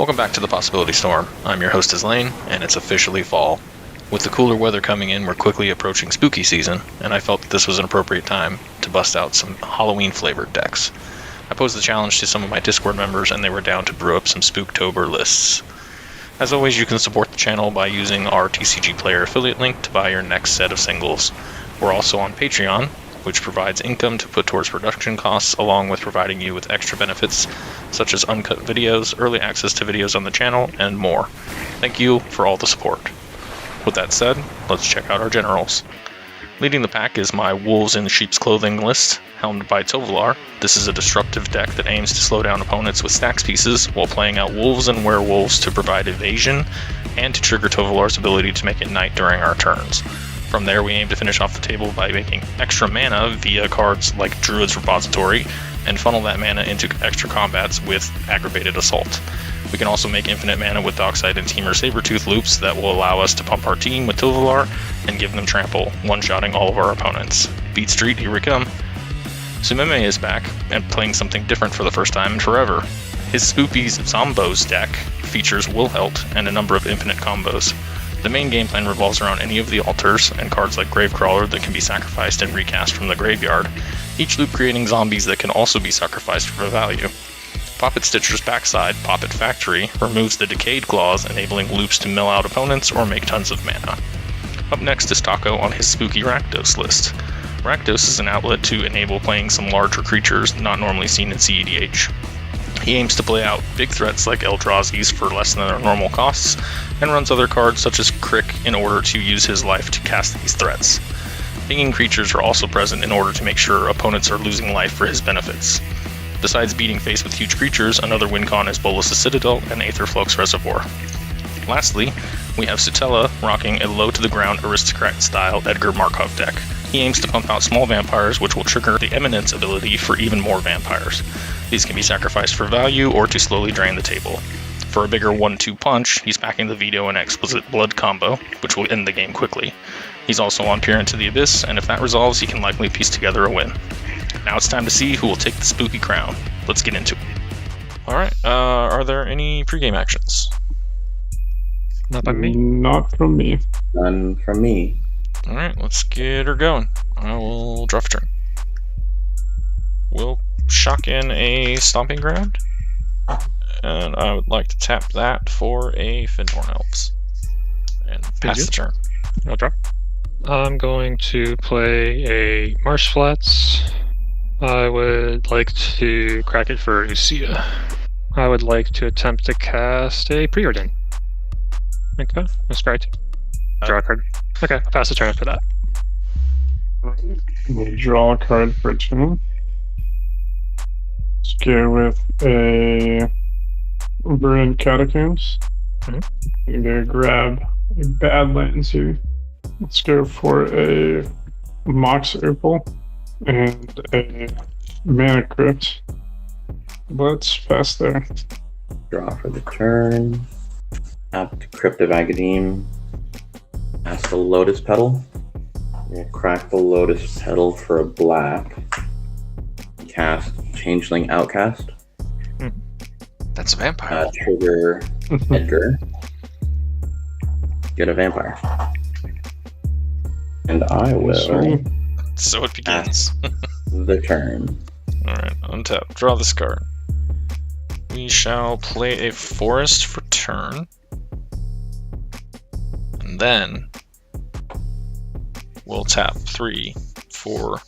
Welcome back to the Possibility Storm. I'm your host Izlain, and it's officially fall. With the cooler weather coming in, we're quickly approaching spooky season, and I felt that this was an appropriate time to bust out some Halloween-flavored decks. I posed the challenge to some of my Discord members, and they were down to brew up some Spooktober lists. As always, you can support the channel by using our TCG Player affiliate link to buy your next set of singles. We're also on Patreon, which provides income to put towards production costs, along with providing you with extra benefits, such as uncut videos, early access to videos on the channel, and more. Thank you for all the support. With that said, let's check out our generals. Leading the pack is my Wolves in Sheep's Clothing list, helmed by Tovolar. This is a disruptive deck that aims to slow down opponents with stacks pieces, while playing out Wolves and Werewolves to provide evasion, and to trigger Tovolar's ability to make it night during our turns. From there, we aim to finish off the table by making extra mana via cards like Druid's Repository, and funnel that mana into extra combats with Aggravated Assault. We can also make infinite mana with Dockside and Temur Sabertooth loops that will allow us to pump our team with Tovolar and give them trample, one-shotting all of our opponents. Beat Street, here we come. Sumeme is back, and playing something different for the first time in forever. His Spoopy's Zombos deck features Wilhelt and a number of infinite combos. The main game plan revolves around any of the altars and cards like Gravecrawler that can be sacrificed and recast from the graveyard, each loop creating zombies that can also be sacrificed for value. Poppet Stitcher's backside, Poppet Factory, removes the Decayed Claws, enabling loops to mill out opponents or make tons of mana. Up next is Taco on his spooky Rakdos list. Rakdos is an outlet to enable playing some larger creatures not normally seen in CEDH. He aims to play out big threats like Eldrazi's for less than their normal costs, and runs other cards such as Crick in order to use his life to cast these threats. Pinging creatures are also present in order to make sure opponents are losing life for his benefits. Besides beating face with huge creatures, another win con is Bolas' Citadel and Aetherflux Reservoir. Lastly, we have Sutella rocking a low-to-the-ground aristocrat-style Edgar Markov deck. He aims to pump out small vampires, which will trigger the Eminence ability for even more vampires. These can be sacrificed for value or to slowly drain the table. For a bigger 1-2 punch, he's packing the Veto and Exquisite Blood combo, which will end the game quickly. He's also on Peer into the Abyss, and if that resolves, he can likely piece together a win. Now it's time to see who will take the spooky crown. Let's get into it. Alright, are there any pregame actions? Not by me. Not from me. None from me. Alright, let's get her going. I will draw for turn. We'll shock in a Stomping Ground, and I would like to tap that for a Findorn Elves. And pass the turn. I'll drop. I'm going to play a Marsh Flats. I would like to crack it for Usia. I would like to attempt to cast a Preordain. Okay, that's great. Draw a card. Okay, I'll pass the turn after that. We'll draw a card for turn. Let's go with a Burning Catacombs. I'm gonna grab a Badlands here. Let's go for a Mox Opal and a Mana Crypt. Let's pass there. Draw for the turn. Tap to Crypt of Agadim. Cast the Lotus Petal. We'll crack the Lotus Petal for a black. Cast Changeling Outcast. That's a vampire. Trigger Edgar. Get a vampire. And I will So it begins. the turn. Alright, untap. Draw this card. We shall play a Forest for turn. And then we'll tap 3 for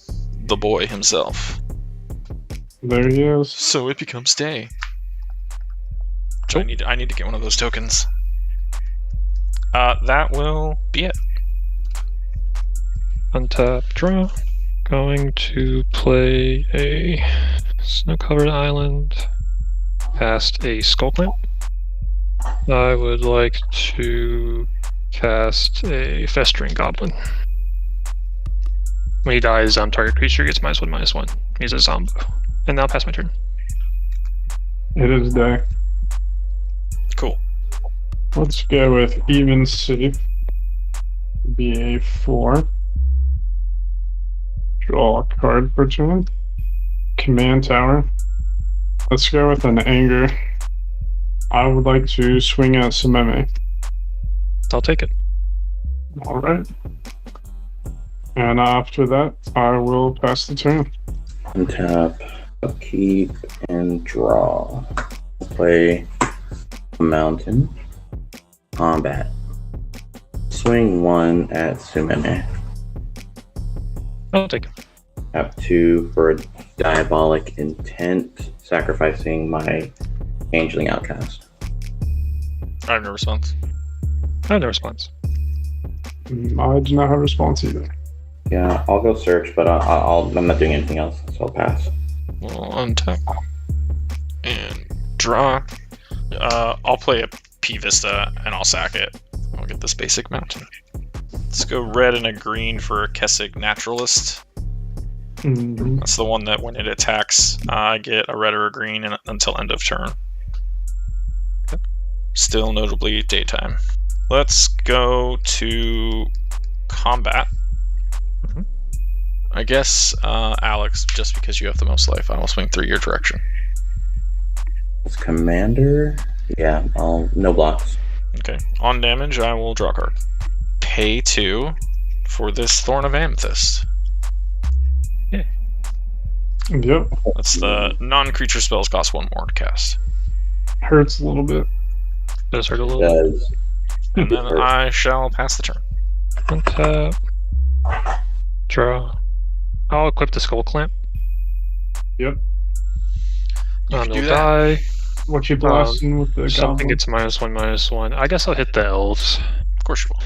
the boy himself. There he is. So it becomes day. So I need to get one of those tokens. That will be it. Untap, draw. Going to play a Snow-Covered Island. Cast a Skullclamp. I would like to cast a Festering Goblin. When he dies, target creature gets -1/-1. He's a Zombo. And now pass my turn. It is day. Cool. Let's go with Even Safe. BA4. Draw a card for turn. Command Tower. Let's go with an Anger. I would like to swing at Sumeme. I'll take it. Alright. And after that, I will pass the turn. Untap, upkeep, and draw. We'll play a mountain. Combat. Swing 1 at Sumeme. I'll take it. Tap 2 for diabolic intent, sacrificing my changeling outcast. I have no response. I have no response. I do not have a response either. Yeah, I'll go search, but I'm not doing anything else, so I'll pass. We'll untap and draw. I'll play a P Vista and I'll sack it. I'll get this basic mountain. Let's go red and a green for a Kessig Naturalist. Mhm. That's the one that when it attacks, I get a red or a green until end of turn. Still notably daytime. Let's go to combat. Mhm. I guess, Alex, just because you have the most life, I will swing 3 your direction. It's commander. Yeah, no blocks. Okay. On damage, I will draw a card. Pay 2 for this Thorn of Amethyst. Yep. That's the non-creature spells cost 1 more to cast. Hurts a little bit. Does hurt a little. Does. And then I shall pass the turn. Untap. Draw. I'll equip the Skull Clamp. Yep. You can No do that. die. What you blasting with the Something goblin? gets -1/-1. I guess I'll hit the elves. Of course you will.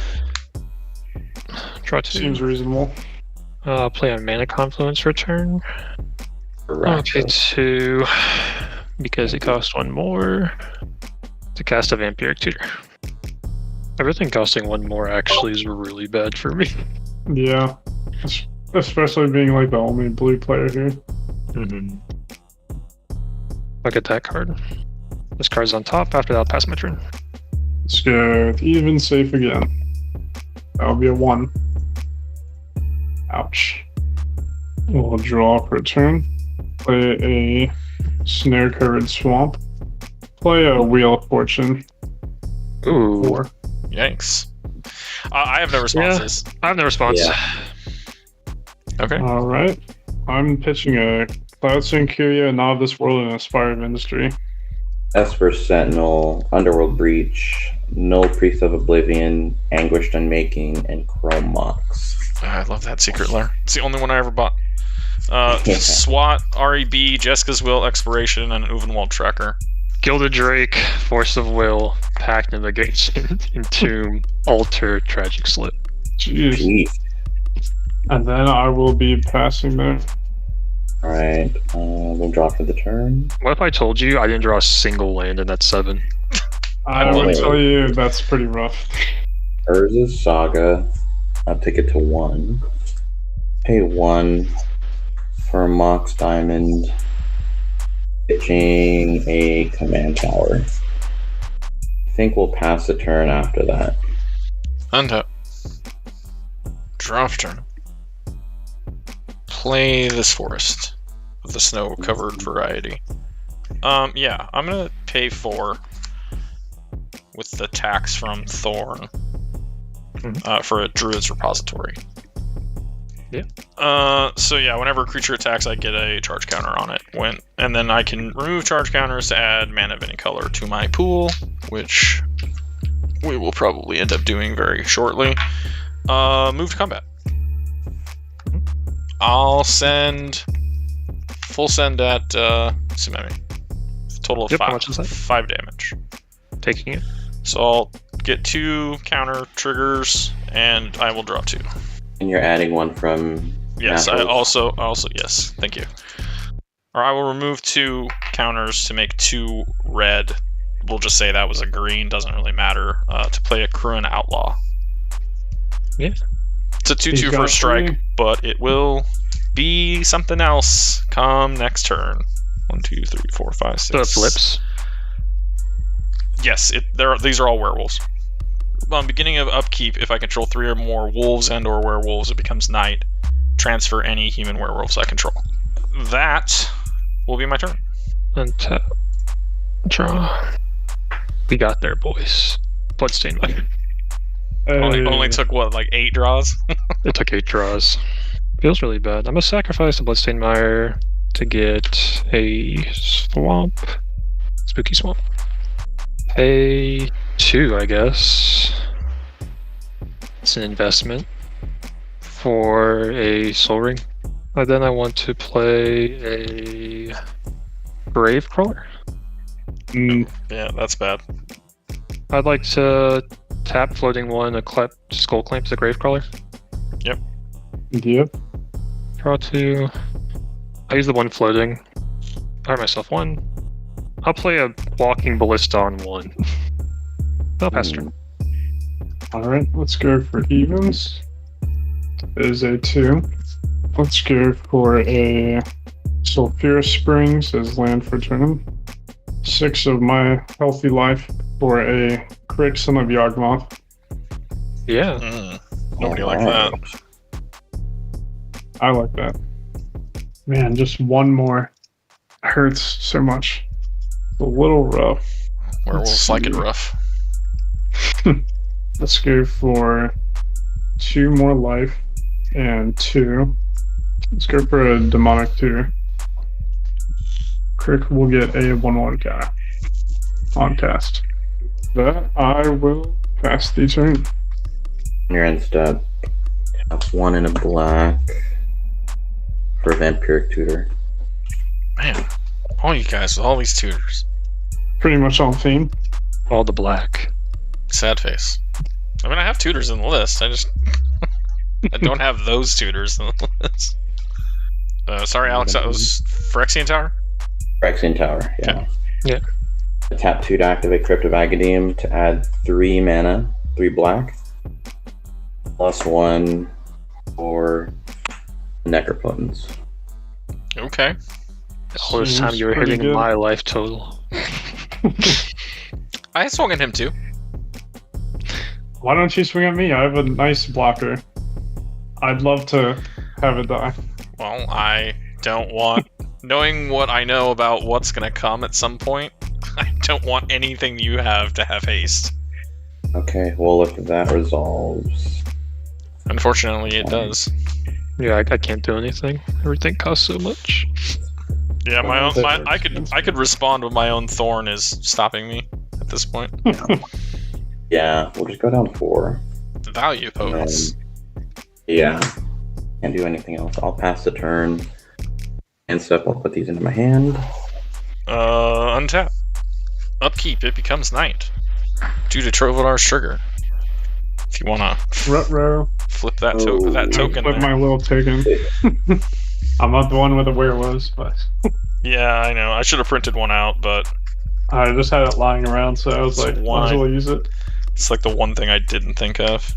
Draw 2. Seems reasonable. Play a Mana Confluence return. Okay, 2. Because it costs 1 more to cast a Vampiric Tutor. Everything costing 1 more actually is really bad for me. Yeah. Especially being like the only blue player here. Mm-hmm. I'll get that card. This card's on top. After that, I'll pass my turn. Let's go with even safe again. That'll be a 1. Ouch. We'll draw for a turn. Play a snare-covered swamp. Play a Wheel of Fortune. Ooh. 4. Yikes. I have no responses. I have no response. Yeah. Okay. Alright. I'm pitching a Cloudstone Curia, Novice World, and Aspire Ministry. Esper Sentinel, Underworld Breach, Null Priest of Oblivion, Anguished Unmaking, and Chrome Mox. I love that secret lair. It's the only one I ever bought. SWAT, REB, Jessica's Will, Expiration, and Uvenwald Tracker. Gilded Drake, Force of Will, Pact Negation, Entomb, Alter, Tragic Slip. Jeez. Jeez. And then I will be passing there. Alright, we'll draw for the turn. What if I told you I didn't draw a single land in that 7? I will would wait. tell you that's pretty rough. Urza's Saga. I'll take it to 1. Pay 1 for a Mox Diamond. Pitching a command tower. I think we'll pass the turn after that. Untap. Draw for turn. Play this forest of the snow-covered variety. Yeah, I'm gonna pay 4 with the tax from Thorn for a Druid's Repository. Yeah. So yeah, whenever a creature attacks, I get a charge counter on it. And then I can remove charge counters to add mana of any color to my pool, which we will probably end up doing very shortly. Move to combat. I'll send full send at Sumeme. Total of Yep, how 5. much is that? 5 damage. Taking it. So I'll get 2 counter triggers, and I will draw 2. And you're adding one from. Yes, I Naturals. also yes, thank you. Or I will remove 2 counters to make 2 red. We'll just say that was a green, doesn't really matter. To play a Kruin Outlaw. Yeah. It's a 2/2 He's for a got strike, 3. but it will be something else come next turn. 1, 2, 3, 4, 5, 6. So it flips. Yes, these are all werewolves. Beginning of upkeep, if I control 3 or more wolves and/or werewolves, it becomes night. Transfer any human werewolves I control. That will be my turn. Untap. Draw. We got there, boys. Bloodstained Mire. Only took, what, like 8 draws? It took 8 draws. Feels really bad. I'm gonna sacrifice the Bloodstained Mire to get a swamp. Spooky swamp. Pay 2, I guess. It's an investment for a Soul Ring. And then I want to play a Gravecrawler. Yeah, that's bad. I'd like to tap floating 1, a Skull Clamp to the Gravecrawler. Yep. Draw 2. I use the 1 floating. Fire myself 1. I'll play a Walking Ballista on 1. I'll pass turn. Alright, let's go for evens. Is a 2. Let's go for a Sulphurous Springs as land for turn. 6 of my healthy life for a crit Son of Yawgmoth. Yeah. Nobody like that. I like that. Man, just one more hurts so much. It's a little rough. Werewolves like it rough. Let's go for 2 more life and 2. Let's go for a demonic 2. Crick will get a 1/1 counter on cast. That I will pass the turn. Your end step. Tap 1 in a black for a Vampiric Tutor. Man, all you guys with all these tutors. Pretty much on theme. All the black. Sad face. I mean, I have tutors in the list. I just I don't have those tutors in the list. Sorry, Alex. That was Phyrexian Tower. Phyrexian Tower. Yeah. Okay. Yeah. Tap 2 to activate Crypt of Agadim to add 3 mana, 3 black, +1 for Necropotence. Okay. All this time Seems you were pretty hitting good. my life total. I swung at him too. Why don't you swing at me? I have a nice blocker. I'd love to have it die. Well, I don't want... Knowing what I know about what's going to come at some point, I don't want anything you have to have haste. Okay, well if that resolves... Unfortunately, it does. Yeah, I can't do anything. Everything costs so much. Yeah, I could respond with my own thorn is stopping me at this point. Yeah, we'll just go down 4. The value potence. Yeah. Can't do anything else. I'll pass the turn. And step, I'll put these into my hand. Untap. Upkeep, it becomes night. Due to Tovolar's trigger. If you wanna Rutro. flip that, Oh, that token Flip there. my little token. I'm not the one with the werewolves, but Yeah, I know. I should have printed one out, but I just had it lying around, so I was So like, why? might as well use it. it's like the one thing I didn't think of.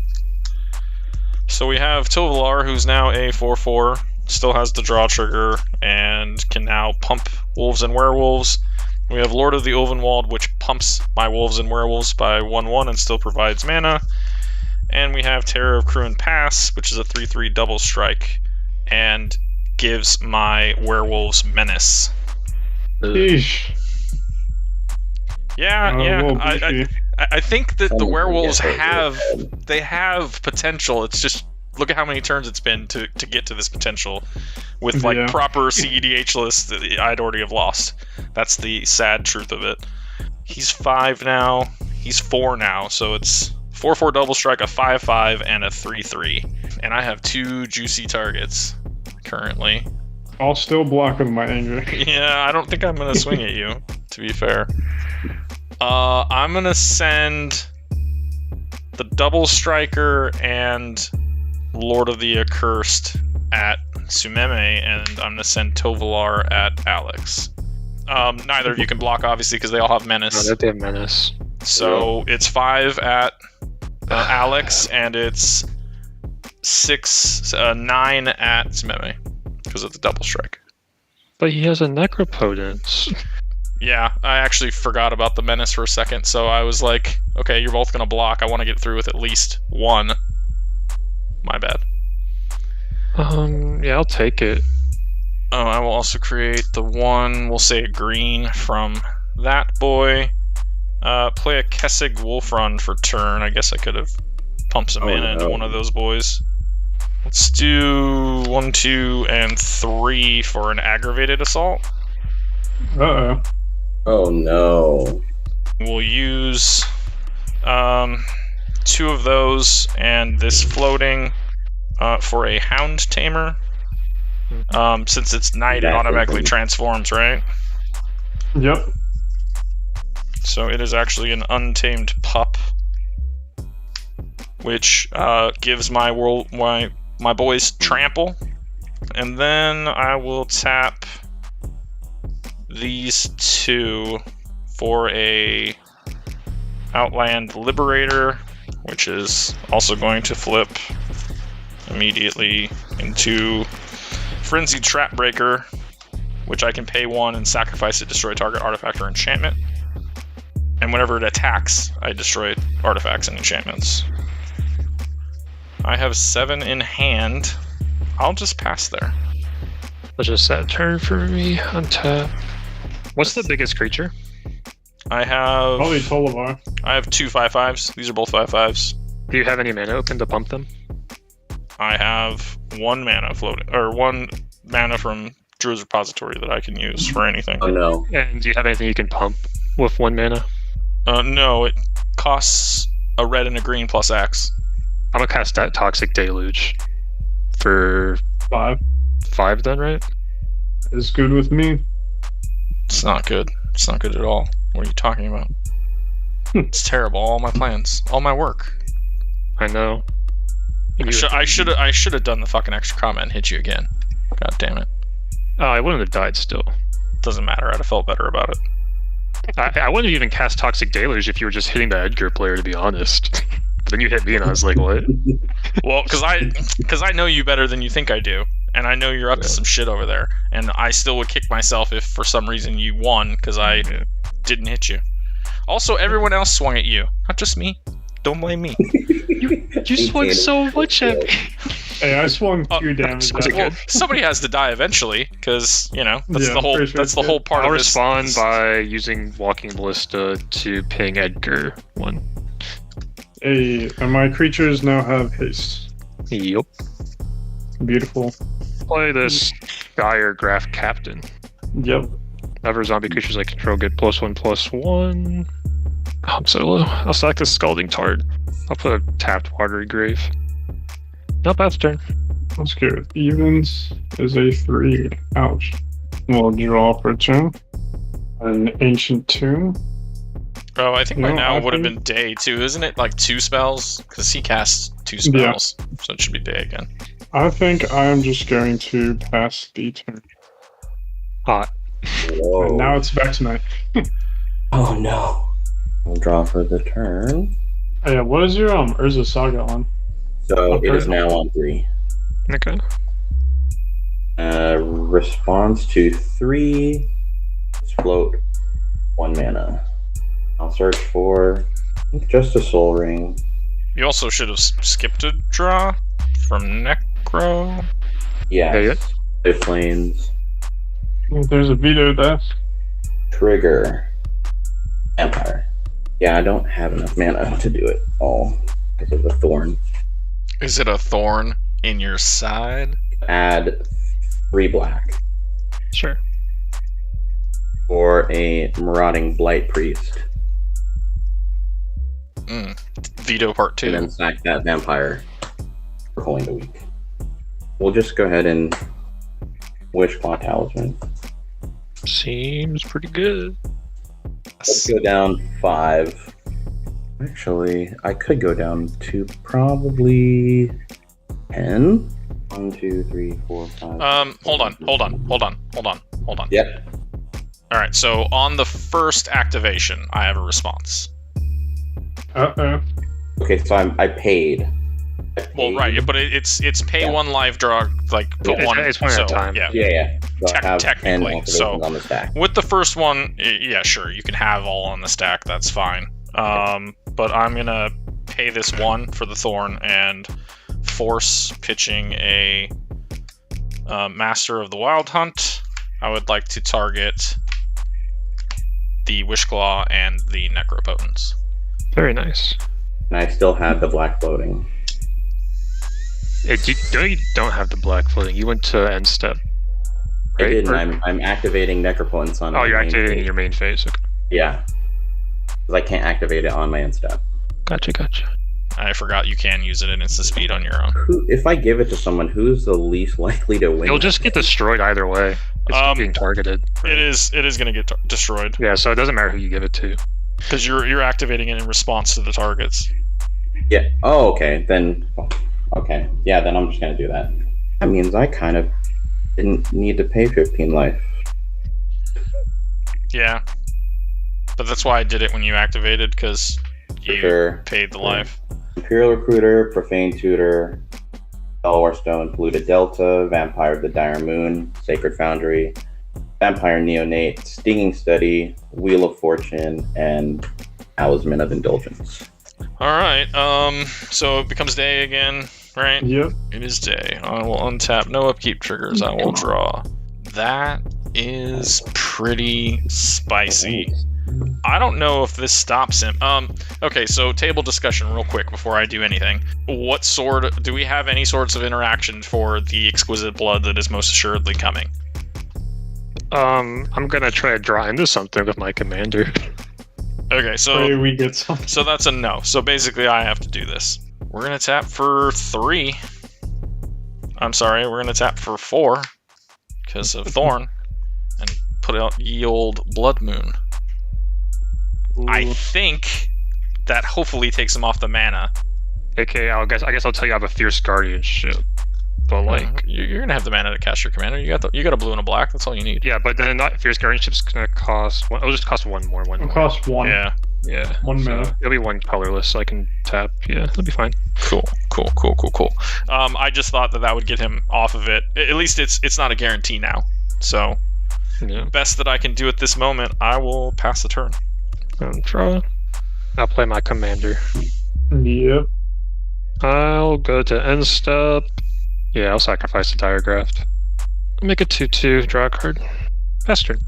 So we have Tovolar, who's now a 4/4, still has the draw trigger, and can now pump wolves and werewolves. We have Lord of the Ulvenwald, which pumps my wolves and werewolves by 1/1 and still provides mana. And we have Terror of Cruin Pass, which is a 3/3 double strike, and gives my werewolves menace. Eesh. Yeah, A little yeah. beefy. I think that the Someone werewolves can get hurt have with it. they have potential. It's just look at how many turns it's been to get to this potential. With like Yeah. proper CEDH lists, I'd already have lost. That's the sad truth of it. He's 5 now. He's 4 now. So it's 4/4 double strike, a 5/5, and a 3/3. And I have 2 juicy targets currently. I'll still block with my anger. Yeah, I don't think I'm gonna swing at you. To be fair, I'm gonna send the double striker and Lord of the Accursed at Sumeme, and I'm gonna send Tovolar at Alex. Neither of you can block, obviously, because they all have Oh, menace. that damn menace. So it's 5 at Alex, and it's 9 at Sumeme because of the double strike. But he has a Necropotence. Yeah, I actually forgot about the menace for a second, so I was like, okay, you're both gonna block. I want to get through with at least 1. My bad. Yeah, I'll take it. Oh, I will also create the 1, we'll say a green from that boy. Play a Kessig Wolfrun for turn. I guess I could have pumped some mana into one of those boys. Let's do 1, 2, and 3 for an aggravated assault. Uh-oh. Oh no. We'll use 2 of those and this floating for a Hound Tamer. Since it's night, it automatically transforms, right? Yep. So it is actually an untamed pup, which gives my boys trample, and then I will tap these 2 for a Outland Liberator, which is also going to flip immediately into Frenzied Trapbreaker, which I can pay 1 and sacrifice to destroy target artifact or enchantment. And whenever it attacks, I destroy artifacts and enchantments. I have 7 in hand. I'll just pass there. Let's just set a turn for me. Untap. What's the biggest creature? I have... Probably Tovolar. I have 2 5/5s. These are both 5/5s. Do you have any mana open to pump them? I have 1 mana floating, or 1 mana from Druid's Repository that I can use for anything. Oh no. And do you have anything you can pump with 1 mana? No, it costs a red and a green plus X. I'm gonna cast that Toxic Deluge for 5 5 then, right? is good with me. It's not good. It's not good at all. What are you talking about? It's terrible. All my plans, all my work. I know. I should have done the fucking extra comment and hit you again. God damn it. Oh, I wouldn't have died still. Doesn't matter. I'd have felt better about it. I wouldn't have even cast Toxic Deluge if you were just hitting the Edgar player, to be honest. But then you hit me and I was like, what? Well, because I know you better than you think I do, and I know you're up to some shit over there, and I still would kick myself if for some reason you won because I didn't hit you. Also, everyone else swung at you, not just me. Don't blame me. You swung so much at me. Hey, I swung 2 damage. Well, somebody has to die eventually, because that's Yeah, the whole pretty sure, that's the whole part I'll of this. respond by using Walking Ballista to ping Edgar 1. Hey, and my creatures now have haste. Yup. Beautiful. Play this Dire Graph Captain. Yep. Whenever zombie creatures I control get +1/+1. Oh, I'm so low. I'll select the Scalding Tart. I'll put a tapped Watery Grave. Nope, that's turn. Let's go with evens is a 3. Ouch. We'll draw for a turn. An Ancient Tomb. Oh, I think by No, now I it would have think- been day too, isn't it? Like 2 spells, because he casts 2 spells, so it should be day again. I think I'm just going to pass the turn. Hot. Whoa. And now it's back to night. Oh no. I'll draw for the turn. Oh, yeah, what is your Urza Saga on? So Okay. it is now on 3. Okay. Response to 3. Let's float 1 mana. I'll search for just a Soul Ring. You also should have skipped a draw from Necro. Yes. Plains. There's a veto death. Trigger. Empire. Yeah, I don't have enough mana to do it all because of the thorn. Is it a thorn in your side? Add 3 black Sure. for a Marauding Blight Priest. Veto part 2. And then sack that vampire for Holding the Weak. We'll just go ahead and Wishclaw Talisman. Seems pretty good. Let's go down 5. Actually, I could go down to probably 10. 1, 2, 3, 4, 5. Hold on. Yep. Alright, so on the first activation, I have a response. Uh-oh. Okay, so I paid. Well, right, but it's pay 1 life draw, like put It's- 1. it's one at a so, time. Yeah. Yeah. So I have 10 Technically, activations so- on the stack. With the first one, yeah, sure, you can have all on the stack. That's fine. But I'm gonna pay this 1 for the thorn and force pitching a Master of the Wild Hunt. I would like to target the Wishclaw, and the Necropotence. Very nice. And I still had the black floating. You don't have the black floating. You went to end step. I Right? did, and I'm activating Necropotence on Oh, my you're main activating phase. your main phase. Okay. Yeah. Because I can't activate it on my end step. Gotcha. I forgot you can use it at instant speed on your own. If I give it to someone, who's the least likely to win? You'll just get destroyed either way. It's being targeted. It is going to get destroyed Yeah, so it doesn't matter who you give it to. because you're activating it in response to the targets. Yeah. Oh, okay. Then. Okay. Yeah, then I'm just going to do that. That means I kind of didn't need to pay 15 life. Yeah, but that's why I did it when you activated, because you Sure. paid the life. Imperial Recruiter, Profane Tutor, Delaware Stone, Polluted Delta, Vampire of the Dire Moon, Sacred Foundry, Vampire Neonate, Stinging Study, Wheel of Fortune, and Talisman of Indulgence. All right. So it becomes day again, right? Yep. It is day. I will untap. No upkeep triggers. I will draw. That is pretty spicy. I don't know if this stops him. Okay, so table discussion real quick before I do anything. What sort do we have any sorts of interaction for the exquisite blood that is most assuredly coming? I'm gonna try to draw into something with my commander. Okay, Pray so we get some. so that's a no. So basically I have to do this. We're gonna tap for 3. I'm sorry, we're gonna tap for 4 because of Thorn and put out ye old Blood Moon. I think that hopefully takes him off the mana. Okay, I guess I'll tell you I have a Fierce Guardianship. But like, You're gonna have the mana to cast your commander. You got a blue and a black. That's all you need. yeah, but then not Fierce Guardianship's gonna cost one. It'll just cost one more. It costs one. Yeah. Yeah. 1 so mana. It'll be one colorless, so I can tap. Yeah, it'll be fine. Cool. I just thought that would get him off of it. At least it's not a guarantee now. So Yeah. best that I can do at this moment, I will pass the turn. Draw. I'll play my commander. Yep. I'll go to end step. Yeah, I'll sacrifice the Diregraft. Make a 2/2, draw a card. Pass turn.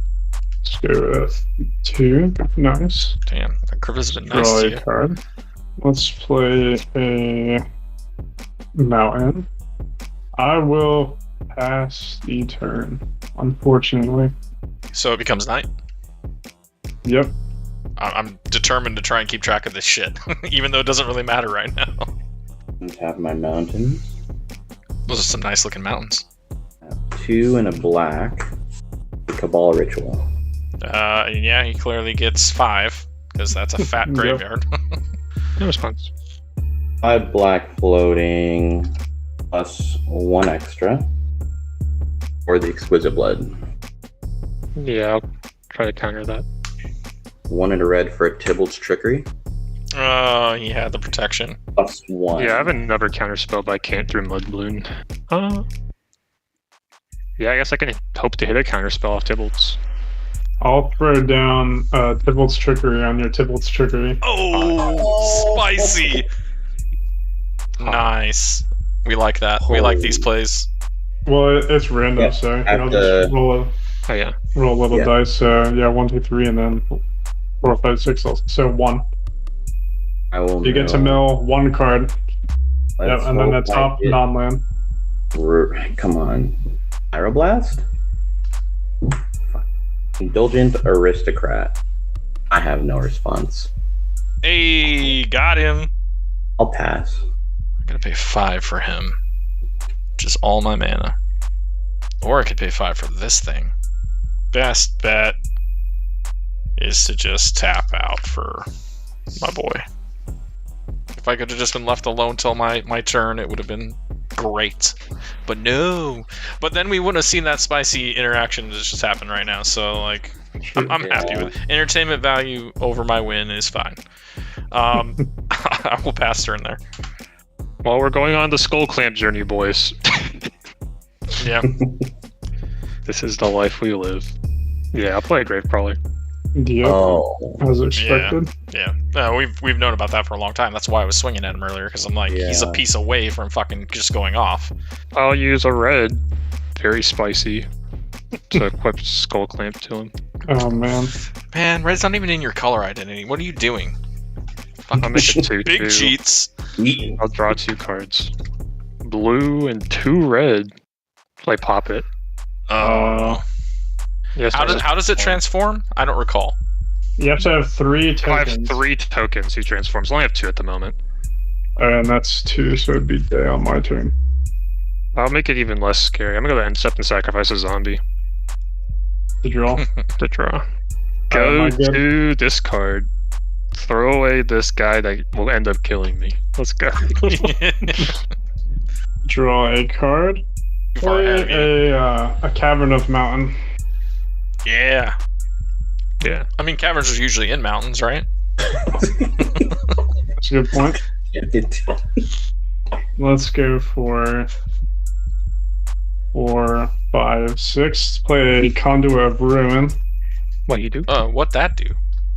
Let's go with 2. Nice. Damn, that Criv has been nice Draw to a you. card. Let's play a mountain. I will pass the turn, unfortunately. So it becomes night. Yep. I'm determined to try and keep track of this shit, even though it doesn't really matter right now. Untap my mountains. Those are some nice looking mountains. 2 and a black. Cabal Ritual. Yeah, he clearly gets 5 because that's a fat Yep. graveyard. No response. 5 black floating, plus 1 extra. For the Exquisite Blood. Yeah, I'll try to counter that. 1 and a red for Tybalt's Trickery. He had the protection. Plus 1. Yeah, I have another counter spell, but I can't through Mudbloom. Yeah, I guess I can hope to hit a counter spell off Tybalt's. I'll throw down Tybalt's Trickery on your Tybalt's Trickery. Oh, spicy! Nice. We like that. We like these plays. Well, it's random, Yeah, so at I'll the- just roll Oh yeah. a little Yeah. dice. So yeah, 1, 2, 3, and then 4, 5, 6. So 1. I will You get to mill 1 card. Yep, Let's and then the hope I top get- non-land. Come on. Pyroblast? Fuck. Indulgent Aristocrat. I have no response. Hey, got him. I'll pass. I'm gonna pay 5 for him, which is all my mana. Or I could pay 5 for this thing. Best bet is to just tap out for my boy. If I could have just been left alone till my turn, it would have been great. But no. But then we wouldn't have seen that spicy interaction that just happened right now. So like, I'm happy with it. Entertainment value over my win is fine. I will pass turn there. Well, we're going on the Skull Clamp journey, boys. Yeah. This is the life we live. Yeah, I'll play a Grave Crawler. Yep. Oh. As expected. Yeah, we've known about that for a long time. That's why I was swinging at him earlier, because I'm like, he's a Yeah. piece away from fucking just going off. I'll use a red. Very spicy. to equip Skull Clamp to him. Oh man. Man, red's not even in your color identity. What are you doing? I'll make it 2/2. Big cheats. I'll draw 2 cards. Blue and 2 red. Like pop it. Oh. Yes. How does it transform? I don't recall. You have to have 3 I tokens. have 3 tokens he transforms. I only have 2 at the moment. And that's 2, so it'd be day on my turn. I'll make it even less scary. I'm gonna go to end step and sacrifice a zombie The draw. to draw. am Go I good? to discard. Throw away this guy that will end up killing me. Let's go. Draw a card. Far ahead of Play you. a Cavern of Mountain. Yeah. Yeah. I mean, caverns are usually in mountains, right? That's a good point. Let's go for 4, 5, 6. Play a Conduit of Ruin. What you do? What'd that do?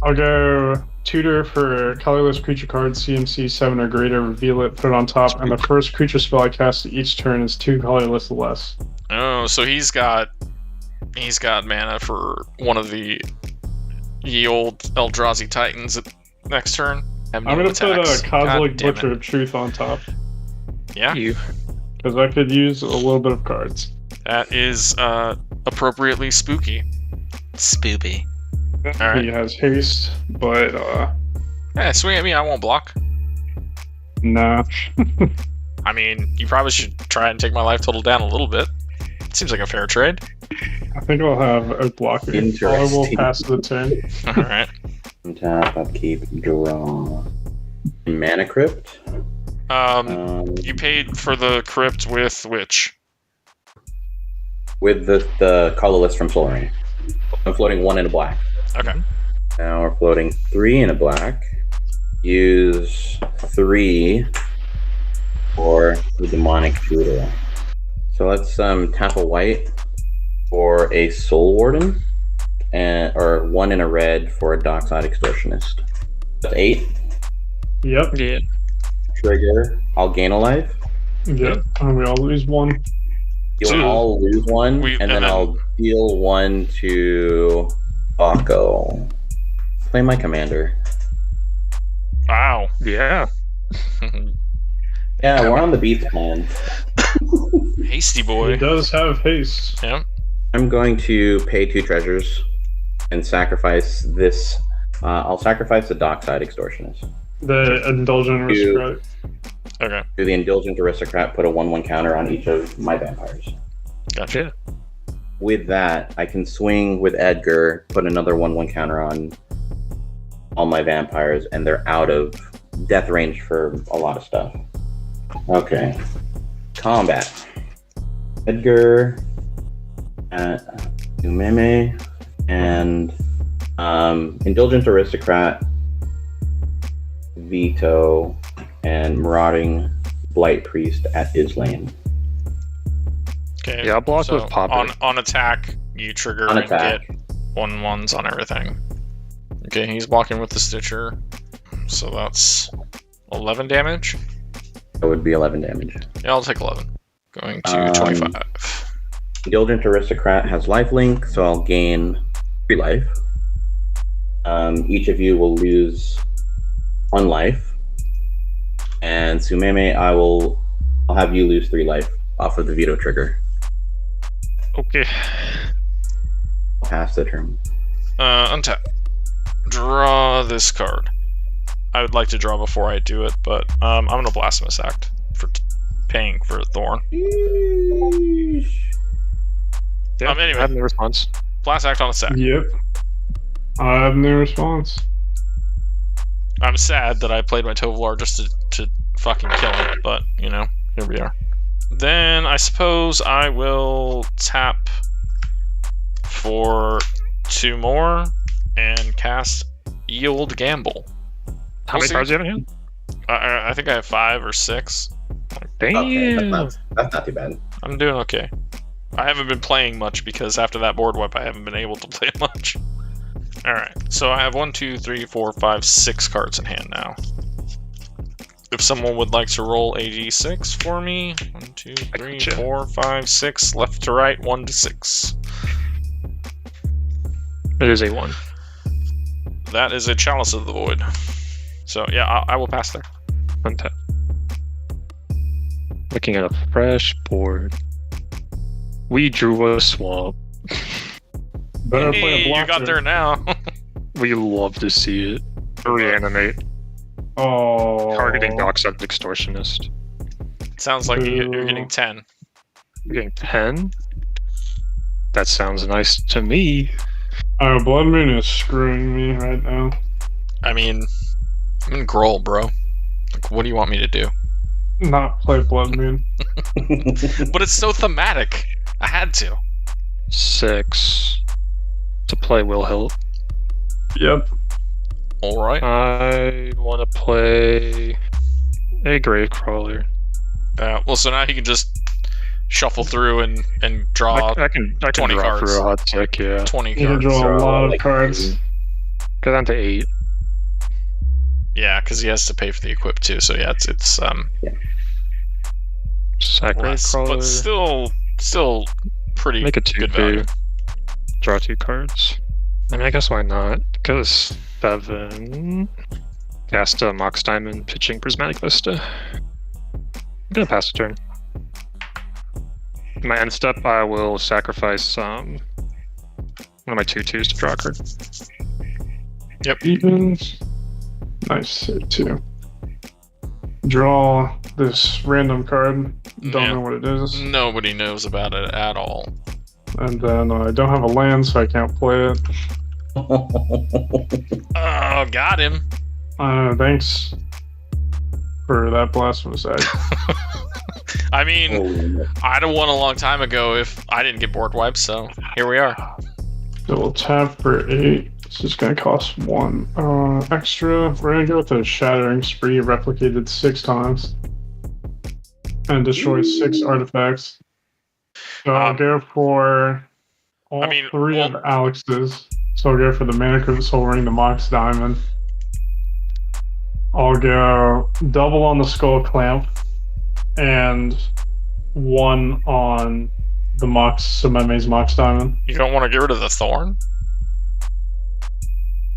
I'll go tutor for colorless creature card, CMC 7 or greater, reveal it, put it on top, and the first creature spell I cast each turn is 2 colorless or less. Oh, so he's got mana for one of the ye old Eldrazi Titans next turn. I'm gonna put a Cosmic Butcher of Truth on top, Yeah, You. because I could use a little bit of cards. that is appropriately spooky. Spoopy. Alright. He has haste, but Yeah, swing at me, I won't block. nah. I mean, you probably should try and take my life total down a little bit. Seems like a fair trade. I think I'll have a blocker. I will Interesting. pass the turn. Alright. Tap, upkeep, draw. Mana Crypt. You paid for the crypt with which? With the colorless from Soul Ring. I'm floating 1 in a black. Okay. Now we're floating 3 in a black. Use 3 for the Demonic Tutor. So let's tap a white for a Soul Warden, or 1 in a red for a Dockside Extortionist. That's 8. Yep. Yeah. Trigger. I'll gain a life. Yep. And we all lose 1. You'll So, all lose 1, and and then- then I'll deal 1 to Baco. Play my commander. Wow. Yeah. Yeah, we're on the beats plan. Hasty He boy. does have haste. Yeah. I'm going to pay 2 treasures and sacrifice this. I'll sacrifice the Dockside Extortionist. The Indulgent Aristocrat. Okay. Do the Indulgent Aristocrat, put a 1/1 counter on each of my vampires. Gotcha. With that, I can swing with Edgar, put another 1/1 counter on all my vampires, and they're out of death range for a lot of stuff. Okay. Combat. Edgar, Sumeme, and Indulgent Aristocrat, Veto, and Marauding Blight Priest at Izlain. Okay. Yeah, I'll block so with Pop It. on attack, you trigger On and attack. get 1/1s on everything. Okay, he's blocking with the Stitcher, so that's 11 damage. That would be 11 damage. Yeah, I'll take 11. Going to 25. Indulgent Aristocrat has lifelink, so I'll gain 3 life. Each of you will lose 1 life. And Sumeme, I'll have you lose 3 life off of the veto trigger. Okay. Pass the turn. Untap. Draw this card. I would like to draw before I do it, but I'm gonna Blasphemous Act for paying for Thorn. Yeah, Anyway. I have no response. Blast Act on a sack. Yep. I have no response. I'm sad that I played my Tovolar just to fucking kill him, but, you know, here we are. Then I suppose I will tap for 2 more and cast Yield Gamble. How many see. cards do you have in hand? I think I have 5 or 6. Damn. Okay, that's not too bad. I'm doing okay. I haven't been playing much because after that board wipe, I haven't been able to play much. Alright, so I have 1, 2, 3, 4, 5, 6 cards in hand now. If someone would like to roll a d6 for me, 1, 2, 3, Gotcha. 4, 5, 6, left to right, 1 to 6. It is a 1. That is a Chalice of the Void. So yeah, I will pass there. Untap. Looking at a fresh board. We drew a swamp. Better play a Hey, you blocker. got there now. We love to see it. Reanimate. Oh. Targeting Dockside Extortionist. Sounds like you're Boo. getting 10. You're getting 10? That sounds nice to me. Oh, Blood Moon is screwing me right now. I mean, I'm in Groll, bro. Like, what do you want me to do? Not play Blood Moon. But it's so thematic. I had to. 6 to play Wilhelt. Yep. All right. I want to play a Gravecrawler. Well, so now he can just shuffle through and draw I can 20 draw cards. through a hot tick, yeah. 20 You can cards. draw a lot of like, cards. Go down to 8. Yeah, because he has to pay for the equip too. So yeah, it's Sack less, Gravecrawler. but still pretty Make a good value. 2/2. Draw 2 cards. I mean, I guess why not? Because 7. Cast a Mox Diamond, pitching Prismatic Vista. I'm gonna pass the turn. My end step, I will sacrifice one of my 2/2s to draw a card. Evens. Nice save too. Draw this random card. Don't Yeah. know what it is. Nobody knows about it at all. And then I don't have a land, so I can't play it. Oh, got him. Thanks for that blasphemous act. I mean, Oh, I'd have won a long time ago if I didn't get board wiped. So here we are. So we'll tap for 8. This is gonna cost 1 extra. We're gonna go with a Shattering Spree replicated 6 times. And destroy 6 artifacts. So I'll go for all I mean, 3 well- of Alex's. So I'll go for the Mana Crypt Soul Ring, the Mox Diamond. I'll go double on the Skull Clamp and 1 on the Sumeme's Mox Diamond. You don't want to get rid of the thorn?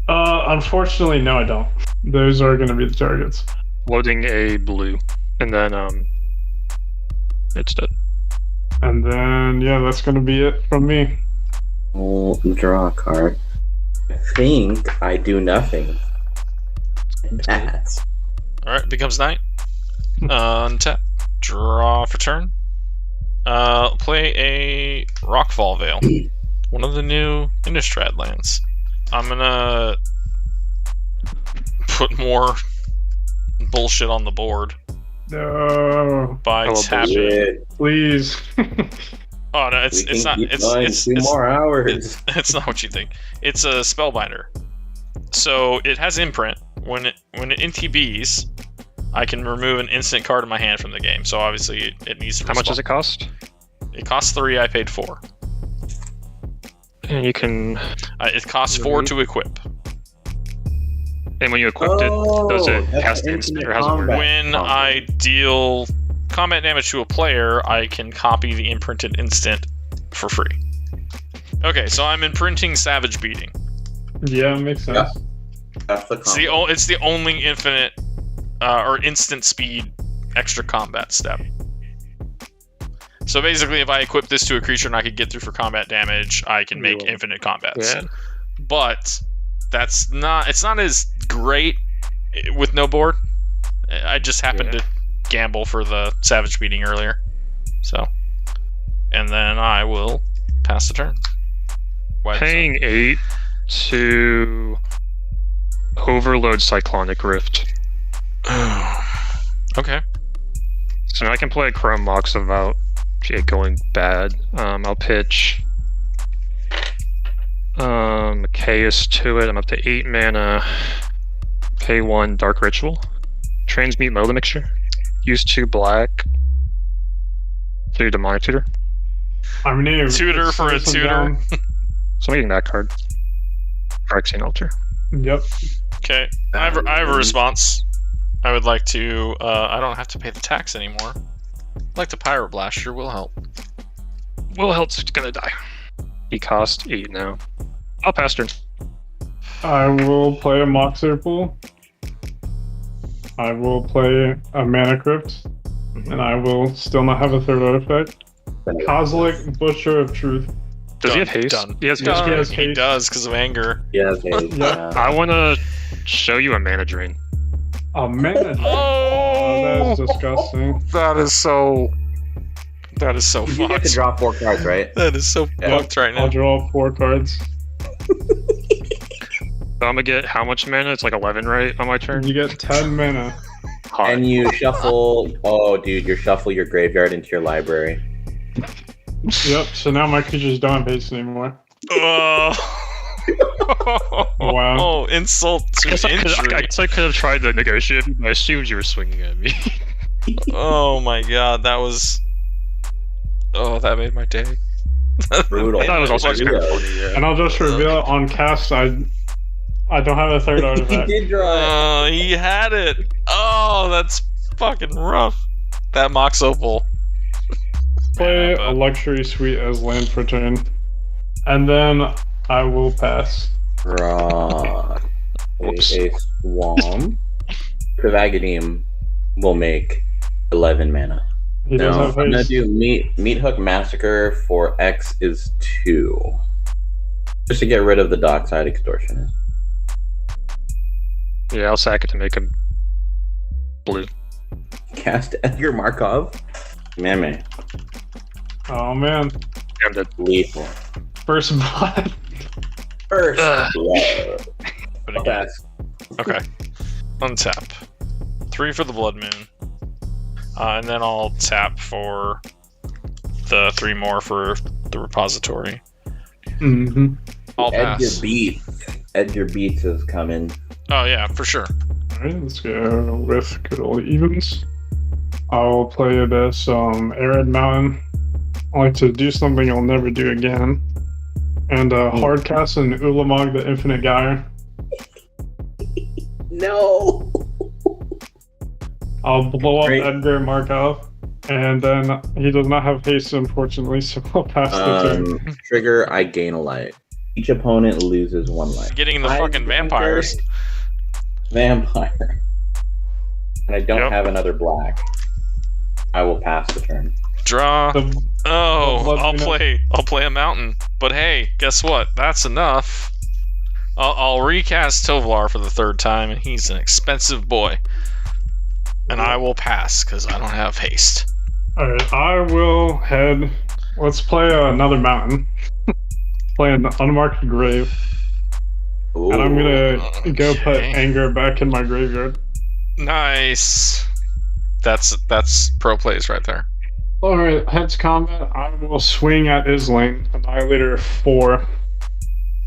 Unfortunately, no, I don't. Those are going to be the targets. Loading a blue. And then, it's dead. And then, yeah, that's going to be it from me. I'll draw a card. I think I do nothing. Pass. All right, becomes night. Untap. Draw for turn. Play a Rockfall Veil, one of the new Innistrad lands. I'm gonna put more bullshit on the board No, by Oh, tapping. Shit. please. Oh no, We can it's not. keep It's going it's 2 it's, more hours. it's not what you think. It's a Spellbinder. So it has imprint. When it NTBs, I can remove an instant card in my hand from the game. So obviously it needs to. How much does it cost? It costs 3. I paid 4. And you can... It costs 4 to equip. And when you equip it, does it that's cast infinite instant or has it combat. work? When I deal combat damage to a player, I can copy the imprinted instant for free. Okay, so I'm imprinting Savage Beating. Yeah, makes sense. Yeah. That's the It's the only infinite or instant speed extra combat step. So basically, if I equip this to a creature and I could get through for combat damage, I can make Yeah. infinite combats. Yeah. But it's not as great with no board. I just happened to gamble for the Savage Beating earlier. So, and then I will pass the turn. Paying 8 to overload Cyclonic Rift. Okay. So now I can play Chrome Mox without it going bad. I'll pitch Chaos to it. I'm up to 8 mana. Pay 1 Dark Ritual. Transmute Mola Mixture. Use 2 black. Do Demonic Tutor. I'm new. Tutor for a tutor. So I'm getting that card. Phyrexian Altar. Yep. Okay. I have a response. I would like to. I don't have to pay the tax anymore. I'd like to Pyroblast your Wilhelt. Wilhelt's gonna die. He costs 8 now. I'll pass turn. I will play a Moxer Pool. I will play a Mana Crypt. And I will still not have a third artifact. Kozilek, Butcher of Truth. Does he have haste? Done. He has Done. haste. He does because of anger. Yeah, okay. Yeah. I want to show you a mana drain. A Mana Drain. Oh, That is disgusting. That is so You get to fucked. draw 4 cards, right? That is so Yep, fucked right I'll now. draw 4 cards. So I'm gonna get how much mana? It's like 11, right, on my turn? You get 10 mana. Hot. And you shuffle. Oh, dude, you shuffle your graveyard into your library. Yep, so now my creatures don't have haste anymore. Oh. Wow. Oh, insult to I injury. guess I could have tried to negotiate, but I assumed you were swinging at me. Oh my god, that was. Oh, that made my day. Brutal. That was also kind of Brutal. funny, yeah. And I'll just reveal on cast, I don't have a third He artifact. did draw it. Oh, he had it. Oh, that's fucking rough. That Mox Opal. Play Yeah, a luxury suite as land for turn. And then I will pass. Draw Whoops. a Swamp. Kravagadim will make 11 mana. He does No, have I'm gonna haste. do Meat Hook Massacre for X is 2. Just to get rid of the Dockside Extortionist. Yeah, I'll sack it to make him blue. Cast Edgar Markov. Meme. Oh man. I'm dead. Lethal. First blood. First Ugh. blood. But again, Pass. okay. Untap. 3 for the Blood Moon. And then I'll tap for the 3 more for the repository. Mm-hmm. I'll pass. Edgar Beats is coming. Oh yeah, for sure. Alright, let's go with good old evens. I'll play this Arid Mountain. I like to do something I'll never do again. And hardcast an Ulamog the Infinite Gyre. No. I'll blow up Great. Edgar Markov. And then he does not have haste, unfortunately, so I'll pass the turn. Trigger, I gain a light. Each opponent loses 1 life. Getting the I fucking vampires. Vampire. And I don't Yep. have another black. I will pass the turn. Draw. The- Oh, Blood I'll Moon. play a mountain. But hey, guess what? That's enough. I'll recast Tovolar for the 3rd time, and he's an expensive boy. And I will pass because I don't have haste. Alright, I will head. Let's play another mountain. Play an unmarked grave. Ooh. And I'm gonna go put Okay. anger back in my graveyard. Nice. That's pro plays right there. Alright, heads combat. I will swing at Izlain. Annihilator 4.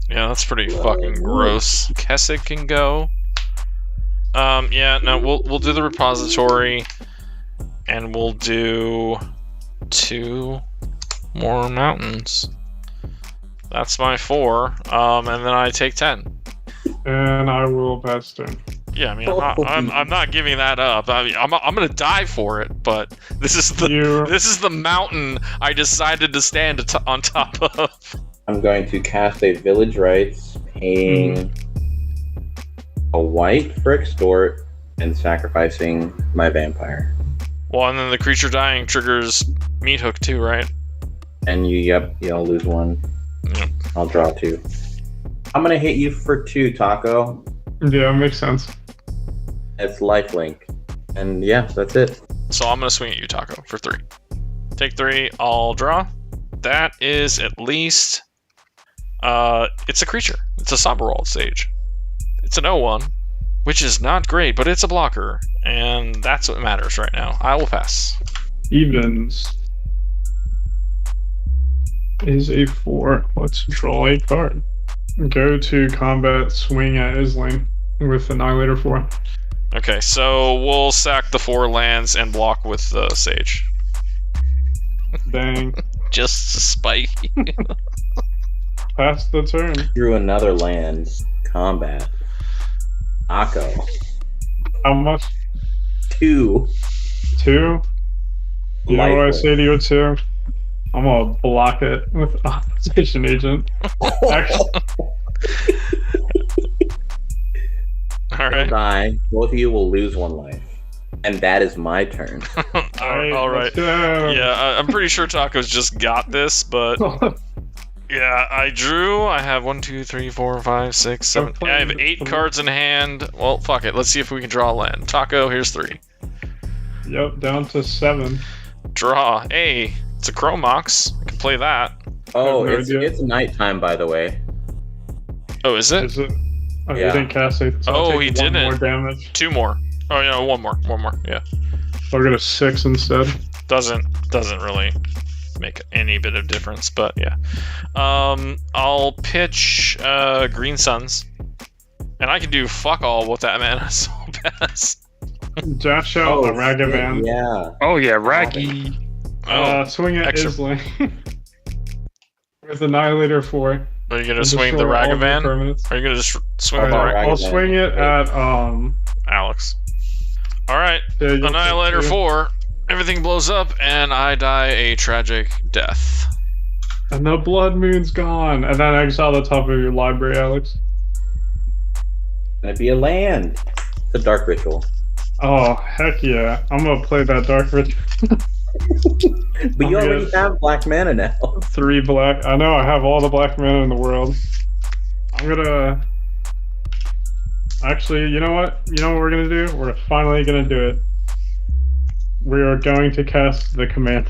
Yeah, that's pretty fucking gross. Keswick can go. Yeah, no, we'll do the repository, and we'll do 2 more mountains. That's my 4. And then I take 10. And I will pass turn. Yeah, I mean, I'm not giving that up. I mean, I'm gonna die for it, but this is the mountain I decided to stand on top of. I'm going to cast a Village Rites, paying a white for extort, and sacrificing my vampire. Well, and then the creature dying triggers Meat Hook too, right? And you'll lose 1. Yep. I'll draw 2. I'm gonna hit you for 2, Taco. Yeah, makes sense. It's lifelink. And yeah, that's it. So I'm gonna swing at you, Taco, for 3. Take 3. I'll draw. That is at least. It's a creature. It's a Somberwald Sage. It's an 0/1, which is not great, but it's a blocker, and that's what matters right now. I will pass. Evens is a 4. Let's draw a card. Go to combat, swing at Izlain with Annihilator 4. Okay, so we'll sack the 4 lands and block with the Sage. Dang. Just to spite you. Pass the turn. Drew another land. Combat. Taco. How much? 2. 2? You know what I Lifelink. say to you, 2? I'm gonna block it with Opposition Agent. All You'll right. die. Both of you will lose 1 life. And that is my turn. All right. Let's go. Yeah, I'm pretty sure Taco's just got this, but yeah, I drew. I have 1, 2, 3, 4, 5, 6, 7. I have 8 cards in hand. Well, fuck it. Let's see if we can draw a land. Taco, here's 3. Yep, down to 7. Draw. Hey, it's a Chromox. I can play that. Oh, no idea. it's nighttime, by the way. Oh, is it? Is it? Oh, Yeah. he didn't cast it. So I'll Oh, take he 1 didn't. more damage. 2 more. Oh, yeah, one more. Yeah. So I'll get a 6 instead. Doesn't really make any bit of difference, but yeah. I'll pitch Green Suns, and I can do fuck all with that mana so fast. Dash out a Ragavan. Yeah. Oh yeah, Raggy. Swing at extra. Izlain. With Annihilator 4. Are you gonna And swing the destroy all of your Ragavan? permanents. Are you gonna just swing Alright, the alright. I'll Ragavan. swing it at Alex? All right, yeah, you'll Annihilator take 2. 4. Everything blows up, and I die a tragic death. And the Blood Moon's gone. And then exile the top of your library, Alex. Gonna be a land. It's a dark ritual. Oh, heck yeah. I'm gonna play that Dark Ritual. But you I'm already good. have black mana now. 3 black. I know, I have all the black mana in the world. I'm gonna... Actually, you know what? You know what we're gonna do? We're finally gonna do it. We are going to cast the command.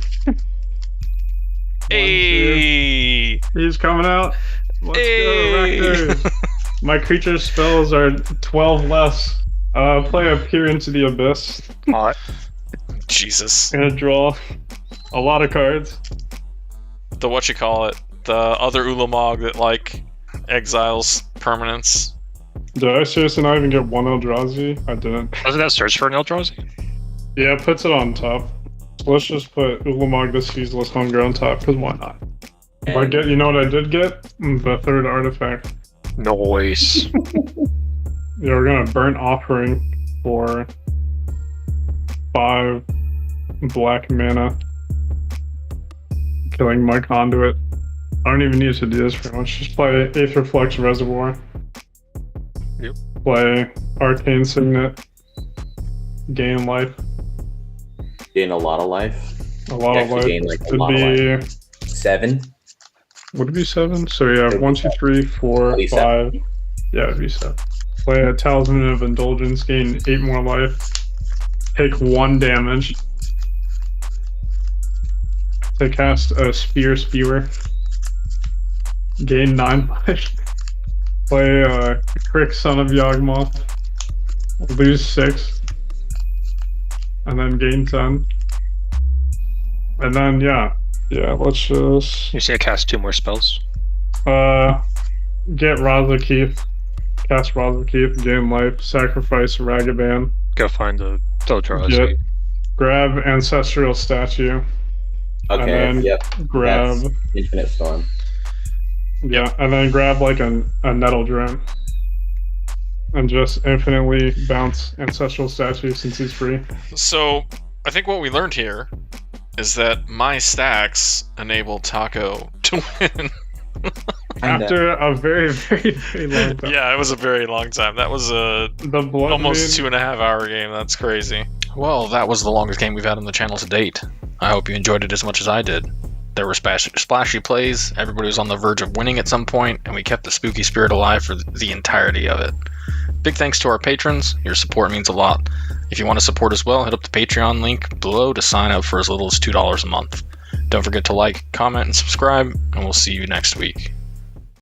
Hey! He's coming out. Let's Hey! go, Rakdos. My creature spells are 12 less. Play a Peer into the Abyss. Hot. Jesus. Gonna draw a lot of cards. The other Ulamog that like exiles permanents. Did I seriously not even get 1 Eldrazi? I didn't. Wasn't that search for an Eldrazi? Yeah, it puts it on top. So let's just put Ulamog the Ceaseless Hunger on top, because why not? If I get, you know what I did get? The 3rd artifact. Noise. Yeah, we're gonna Burnt Offering for 5 black mana. Killing my conduit. I don't even need to do this very much. Just play Aetherflux Reservoir. Yep. Play Arcane Signet. Gain life. Gain a lot of life. A lot of Actually life. gain, like, a It'd lot of be... life. 7. Would it be 7? So yeah, It'd be 1, 2, 3, 4, It'd be 5. Yeah, it'd be 7. Play a Talisman of Indulgence, gain 8 more life. Take 1 damage. To cast a Spewer. Gain 9 life. Play a Crick Son of Yawgmoth. Lose 6. And then gain 10. And then, yeah, let's just... You see I cast 2 more spells. Get Razaketh. Cast Razaketh, gain life, sacrifice Ragavan. Go find the Eldrazi. Get, grab Ancestral Statue. Okay, And then yep. grab... That's Infinite Storm. Yeah, and then grab like a Nettle Drum. And just infinitely bounce Ancestral Statue since he's free. So, I think what we learned here is that my stacks enable Taco to win. After a very, very, very long time. Yeah, it was a very long time. That was a The Blood almost Moon- 2.5 hour game. That's crazy. Well, that was the longest game we've had on the channel to date. I hope you enjoyed it as much as I did. There were splashy plays, everybody was on the verge of winning at some point, and we kept the spooky spirit alive for the entirety of it. Big thanks to our patrons. Your support means a lot. If you want to support as well, hit up the Patreon link below to sign up for as little as $2 a month. Don't forget to like, comment, and subscribe, and we'll see you next week.